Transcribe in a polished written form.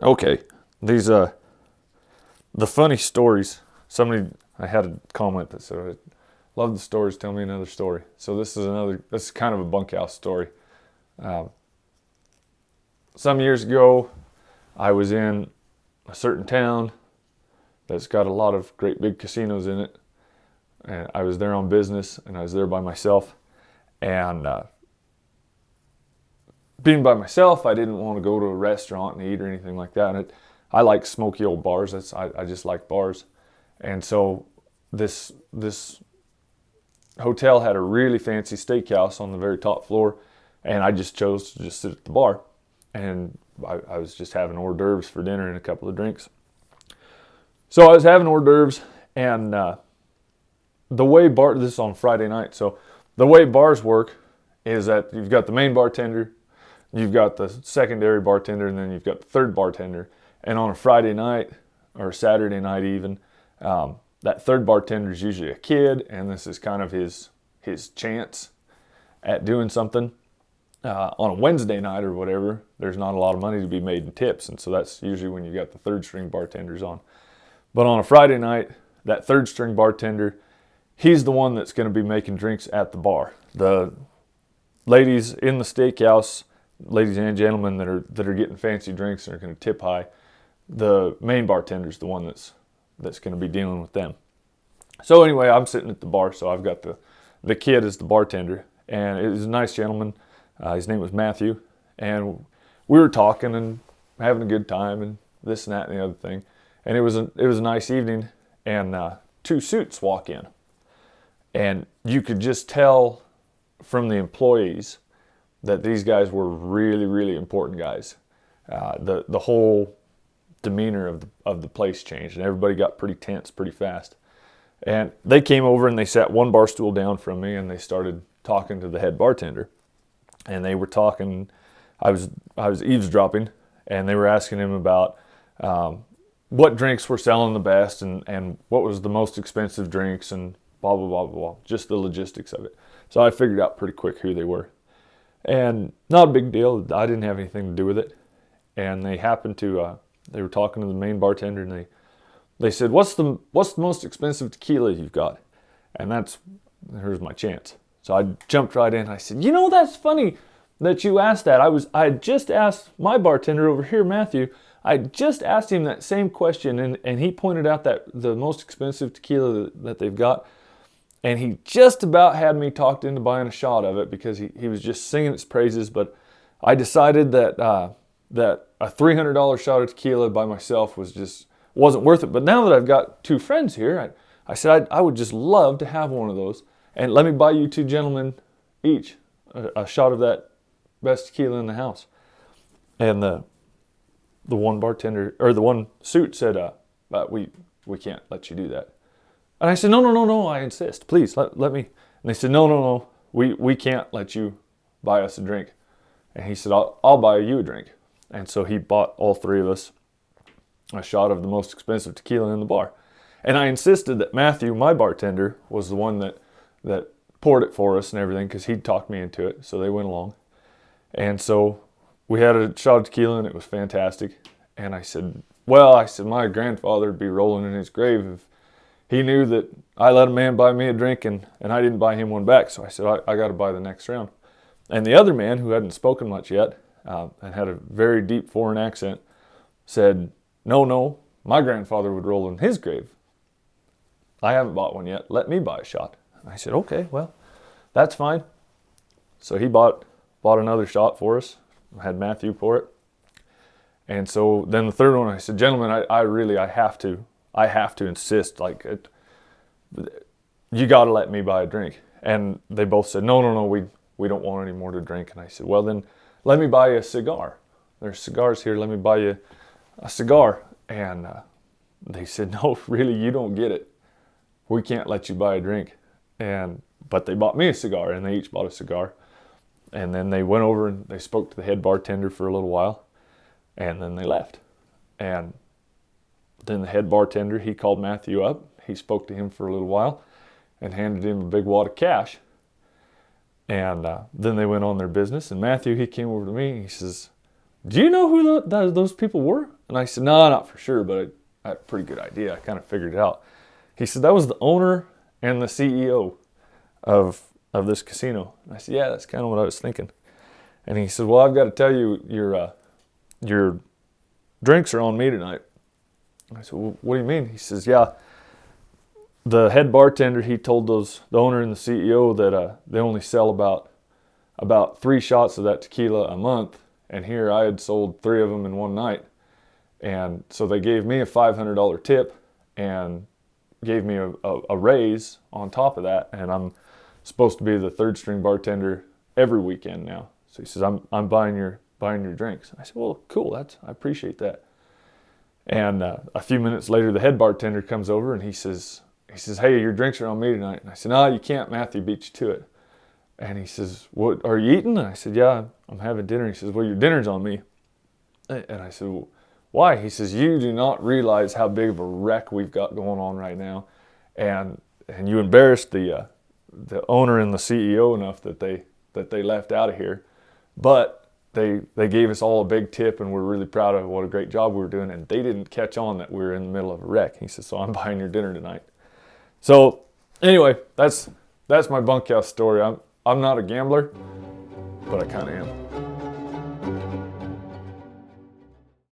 Okay, these the funny stories. I had a comment that said, "I love the stories. Tell me another story." So this is kind of a bunkhouse story. Uh, some years ago, I was in a certain town that's got a lot of great big casinos in it, and I was there on business, and I was there by myself, and being by myself, I didn't want to go to a restaurant and eat or anything like that. I like smoky old bars. I just like bars. And so this hotel had a really fancy steakhouse on the very top floor, and I just chose to just sit at the bar. And I was just having hors d'oeuvres for dinner and a couple of drinks. So I was having hors d'oeuvres, and this is on Friday night. So the way bars work is that you've got the main bartender, you've got the secondary bartender, and then you've got the third bartender. And on a Friday night or Saturday night even, that third bartender is usually a kid, and this is kind of his chance at doing something. On a Wednesday night or whatever, there's not a lot of money to be made in tips, and so that's usually when you got the third string bartenders on. But on a Friday night, that third string bartender, he's the one that's going to be making drinks at the bar. The ladies in the steakhouse, ladies and gentlemen that are getting fancy drinks and are going to tip high, the main bartender's the one that's going to be dealing with them. So anyway, I'm sitting at the bar, so I've got the kid as the bartender, and it was a nice gentleman. His name was Matthew, and we were talking and having a good time and this and that and the other thing. And it was a nice evening, and two suits walk in, and you could just tell from the employees that these guys were really, really important guys. The whole demeanor of the place changed, and everybody got pretty tense pretty fast. And they came over and they sat one bar stool down from me, and they started talking to the head bartender. And they were talking. I was eavesdropping, and they were asking him about what drinks were selling the best, and what was the most expensive drinks, and blah blah blah blah blah. Just the logistics of it. So I figured out pretty quick who they were. And not a big deal. I didn't have anything to do with it. And they happened to, they were talking to the main bartender, and they said, what's the most expensive tequila you've got? And here's my chance. So I jumped right in. I said, that's funny that you asked that. I had just asked my bartender over here, Matthew, I just asked him that same question, and he pointed out that the most expensive tequila that they've got. And he just about had me talked into buying a shot of it because he was just singing its praises. But I decided that that a $300 shot of tequila by myself wasn't worth it. But now that I've got two friends here, I said I would just love to have one of those. And let me buy you two gentlemen each a shot of that best tequila in the house. And the one bartender, or the one suit, said, we can't let you do that. And I said, no, I insist. Please, let me. And they said, no, we can't let you buy us a drink. And he said, I'll buy you a drink. And so he bought all three of us a shot of the most expensive tequila in the bar. And I insisted that Matthew, my bartender, was the one that poured it for us and everything, because he'd talked me into it. So they went along. And so we had a shot of tequila, and it was fantastic. And I said, my grandfather would be rolling in his grave if he knew that I let a man buy me a drink and I didn't buy him one back. So I said, I got to buy the next round. And the other man, who hadn't spoken much yet and had a very deep foreign accent, said, no, my grandfather would roll in his grave. I haven't bought one yet. Let me buy a shot. I said, okay, well, that's fine. So he bought another shot for us. I had Matthew pour it. And so then the third one, I said, gentlemen, I have to insist, you got to let me buy a drink. And they both said, no, we don't want any more to drink. And I said, well, then let me buy you a cigar. There's cigars here. Let me buy you a cigar. And they said, no, really, you don't get it. We can't let you buy a drink. But they bought me a cigar, and they each bought a cigar. And then they went over and they spoke to the head bartender for a little while, and then they left. And then the head bartender, he called Matthew up. He spoke to him for a little while and handed him a big wad of cash. And then they went on their business. And Matthew, he came over to me. He says, do you know who those people were? And I said, no, not for sure, but I had a pretty good idea. I kind of figured it out. He said, that was the owner and the CEO of this casino. And I said, yeah, that's kind of what I was thinking. And he said, well, I've got to tell you, your drinks are on me tonight. I said, well, what do you mean? He says, yeah, the head bartender, he told the owner and the CEO that they only sell about 3 shots of that tequila a month. And here I had sold 3 of them in one night. And so they gave me a $500 tip and gave me a raise on top of that. And I'm supposed to be the 3rd string bartender every weekend now. So he says, I'm buying your drinks. I said, well, cool. I appreciate that. And a few minutes later, the head bartender comes over and he says, hey, your drinks are on me tonight. And I said, no, you can't. Matthew beat you to it. And he says, what, are you eating? And I said, yeah, I'm having dinner. He says, well, your dinner's on me. And I said, well, why? He says, you do not realize how big of a wreck we've got going on right now. And you embarrassed the owner and the CEO enough that they left out of here. But they gave us all a big tip, and we're really proud of what a great job we were doing. And they didn't catch on that we were in the middle of a wreck. He says, so I'm buying your dinner tonight. So anyway, that's my bunkhouse story. I'm not a gambler, but I kind of am.